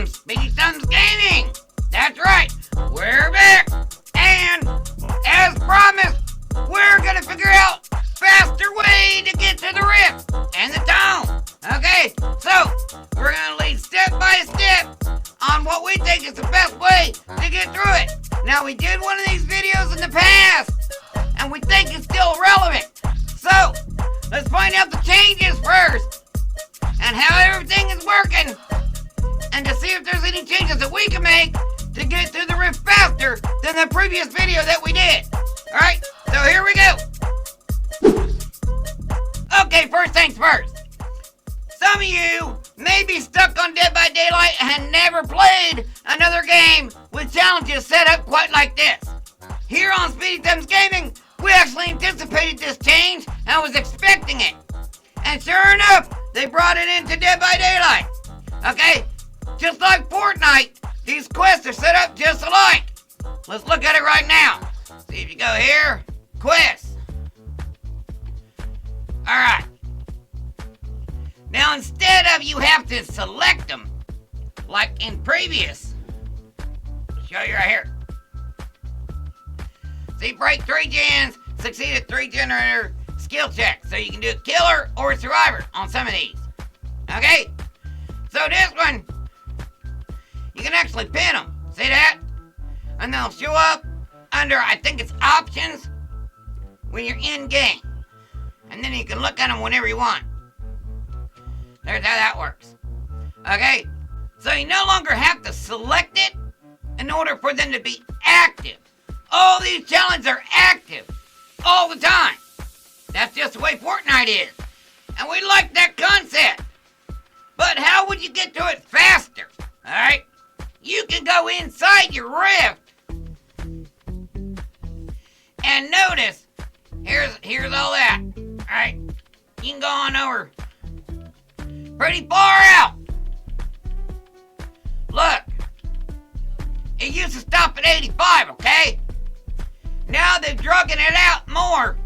from Speedy Gaming. That's right, we're back. And as promised, we're gonna figure out faster way to get to the rift and the town. Okay, so we're gonna lead step by step on what we think is the best way to get through it. Now, we did one of these videos in the past, and we think it's still relevant. So, let's find out the changes first, and how everything is working, and to see if there's any changes that we can make to get through the rift faster than the previous video that we did. Alright, so here we go. Okay, first things first. Some of you may be stuck on Dead by Daylight and never played another game with challenges set up quite like this. Here on Speedy Gaming, we actually anticipated this change and was expecting it. And sure enough, they brought it into Dead by Daylight. Okay, just like Fortnite, these quests are set up just alike. Let's look at it right now. See if you go here, quests. Alright. Now, instead of you have to select them, like in previous, I'll show you right here. See, break 3 gens, succeed at 3 generator skill checks. So you can do a killer or a survivor on some of these. Okay? So this one, you can actually pin them. See that? And they'll show up under, I think it's options, when you're in game. And then you can look at them whenever you want. There's how that works. Okay? So you no longer have to select it in order for them to be active. All these challenges are active all the time. That's just the way Fortnite is. And we like that concept. But how would you get to it faster? Alright? You can go inside your rift and notice, here's all that. Alright? You can go on over pretty far out. Look, it used to stop at 85, okay? Now they're drugging it out more.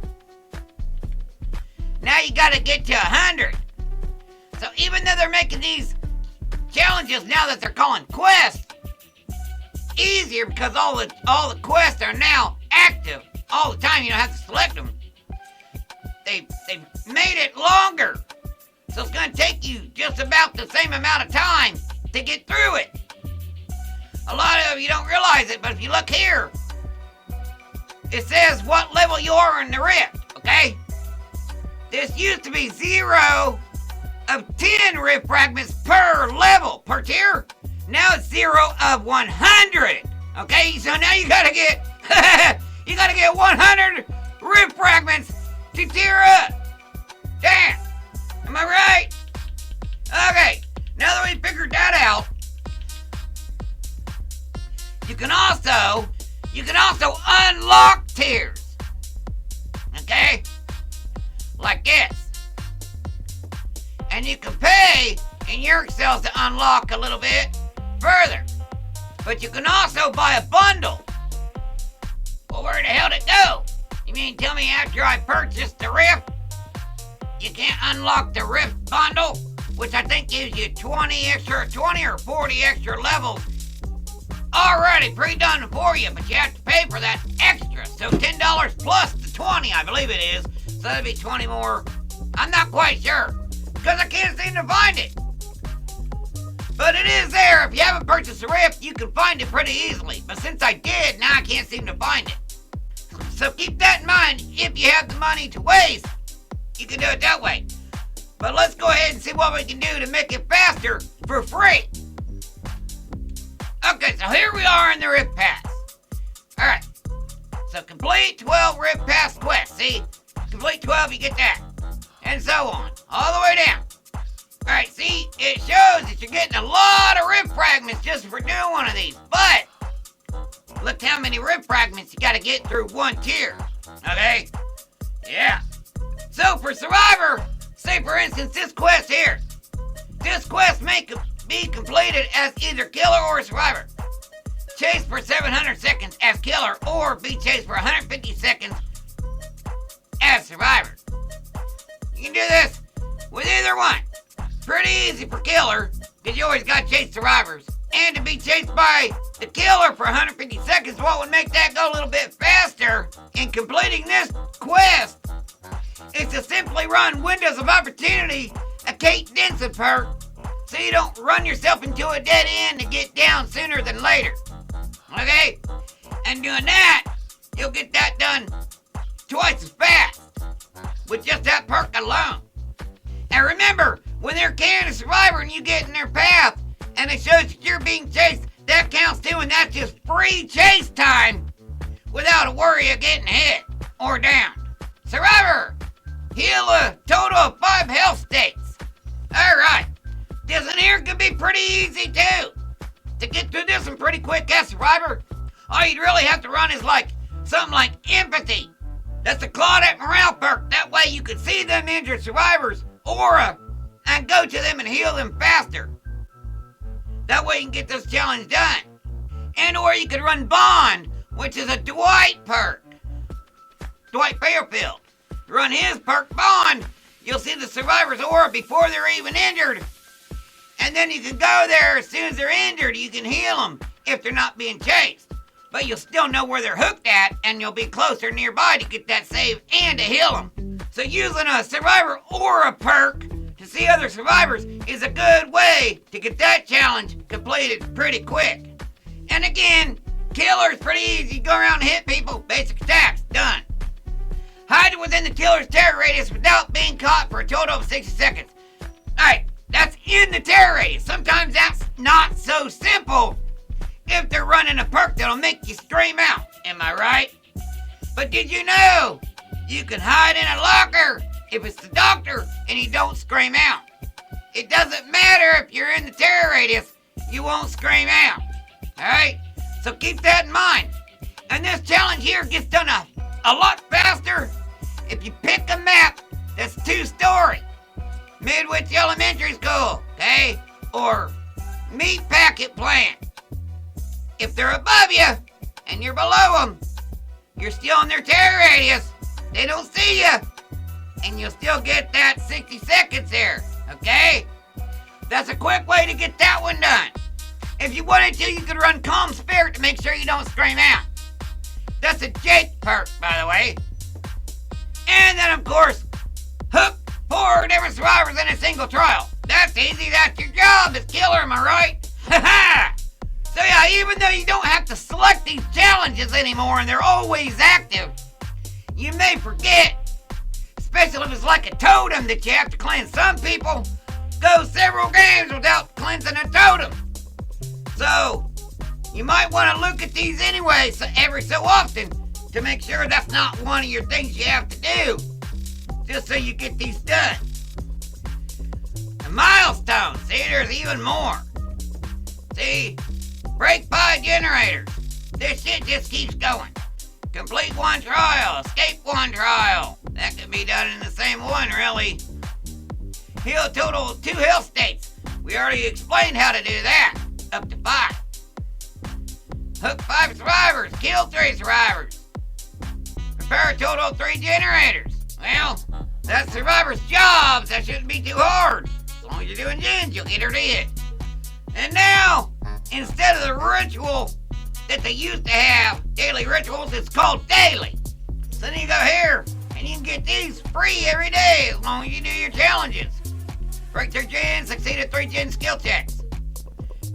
Now you gotta get to 100. So even though they're making these challenges now that they're calling quests easier because all the quests are now active all the time, you don't have to select them. They've made it longer. So it's going to take you just about the same amount of time to get through it. A lot of you don't realize it, but if you look here, it says what level you are in the rift, okay? This used to be 0 of 10 rift fragments per level, per tier. Now it's 0 of 100, okay? So now you gotta get, you gotta get 100 rift fragments to tier up. Damn. Am I right? Okay, now that we figured that out, you can also unlock tiers. Okay? Like this. And you can pay in your cells to unlock a little bit further. But you can also buy a bundle. Well, where the hell did it go? You mean tell me after I purchased the Rift, you can't unlock the Rift bundle, which I think gives you 20 or 40 extra levels already pre-done for you, but you have to pay for that extra. So $10 plus the 20, I believe it is. So that'd be 20 more. I'm not quite sure, because I can't seem to find it. But it is there. If you haven't purchased the Rift, you can find it pretty easily. But since I did, now I can't seem to find it. So keep that in mind. If you have the money to waste, you can do it that way. But let's go ahead and see what we can do to make it faster for free. Okay, so here we are in the Rift Pass. Alright, so complete 12 Rift Pass quests. See, complete 12, you get that. And so on, all the way down. Alright, see, it shows that you're getting a lot of Rift Fragments just for doing one of these. But, look how many Rift Fragments you gotta get through one tier. Okay? Yeah. So for Survivor, say for instance this quest here. This quest may be completed as either killer or survivor. Chase for 700 seconds as killer, or be chased for 150 seconds as survivor. You can do this with either one. Pretty easy for killer, because you always got to chase survivors. And to be chased by the killer for 150 seconds, what would make that go a little bit faster in completing this quest is to simply run Windows of Opportunity, a Kate Denson perk, so you don't run yourself into a dead end to get down sooner than later. Okay? And doing that, you'll get that done twice as fast with just that perk alone. And remember, when they're carrying a survivor and you get in their path and it shows that you're being chased, that counts too, and that's just free chase time without a worry of getting hit or down. Survivor, heal a total of 5 health states. Alright, this one here could be pretty easy too. To get through this one pretty quick as Survivor, all you'd really have to run is something like Empathy. That's a Claudette Morale perk. That way you can see them injured survivors' aura and go to them and heal them faster. That way you can get this challenge done. And or you could run Bond, which is a Dwight perk. Dwight Fairfield. Run his perk Bond, you'll see the survivor's aura before they're even injured. And then you can go there as soon as they're injured. You can heal them if they're not being chased. But you'll still know where they're hooked at, and you'll be closer nearby to get that save and to heal them. So using a survivor aura perk to see other survivors is a good way to get that challenge completed pretty quick. And again, killer's pretty easy. You go around and hit people, basic attacks, done. Hide within the killer's terror radius without being caught for a total of 60 seconds. Alright, that's in the terror radius. Sometimes that's not so simple if they're running a perk that'll make you scream out. Am I right? But did you know you can hide in a locker if it's the doctor and you don't scream out? It doesn't matter if you're in the terror radius, you won't scream out. Alright? So keep that in mind. And this challenge here gets done a lot faster if you pick a map that's 2-story. Midwich Elementary School, okay? Or Meat Packet Plant. If they're above you and you're below them, you're still in their terror radius. They don't see you, and you'll still get that 60 seconds there, okay? That's a quick way to get that one done. If you wanted to, you could run Calm Spirit to make sure you don't scream out. That's a Jake perk, by the way. And then, of course, hook 4 different survivors in a single trial. That's easy. That's your job as killer, am I right? Ha-ha! So yeah, even though you don't have to select these challenges anymore and they're always active, you may forget, especially if it's like a totem that you have to cleanse. Some people go several games without cleansing a totem. So you might want to look at these anyway every so often to make sure that's not one of your things you have to do, just so you get these done. The milestones, see, there's even more. See, break by generators. This shit just keeps going. Complete 1 trial, escape 1 trial. That could be done in the same one, really. Heal a total of 2 health states. We already explained how to do that. Up to 5. Hook 5 survivors, kill 3 survivors. Repair a total of 3 generators. Well, that's survivors' jobs. That shouldn't be too hard. As long as you're doing gens, you'll get her did. And now, instead of the ritual that they used to have, daily rituals, it's called daily. So then you go here, and you can get these free every day as long as you do your challenges. Break 3 gens, succeed at 3 gen skill checks.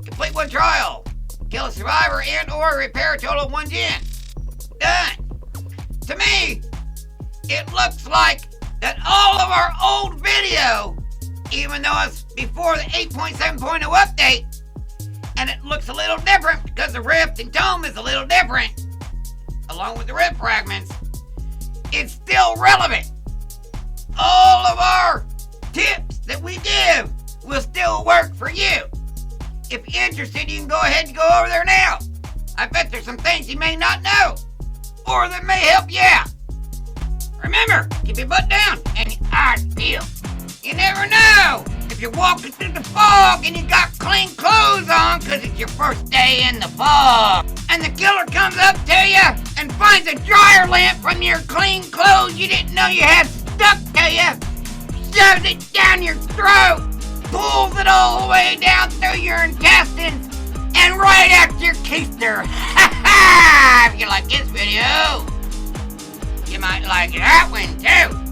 Complete 1 trial. Kill a survivor and or repair a total of 1 gen. Done. To me, it looks like that all of our old video, even though it's before the 8.7.0 update, and it looks a little different because the Rift and Tome is a little different, along with the Rift fragments, it's still relevant. All of our tips that we give will still work for you. If you're interested, you can go ahead and go over there now. I bet there's some things you may not know, or that may help you out. Remember, keep your butt down and your eyes peeled. You never know if you're walking through the fog and you got clean clothes on because it's your first day in the fog. And the killer comes up to you and finds a dryer lamp from your clean clothes you didn't know you had stuck to you, shoves it down your throat, pulls it all the way down through your intestines, right after Keister. If you like this video, you might like that one too.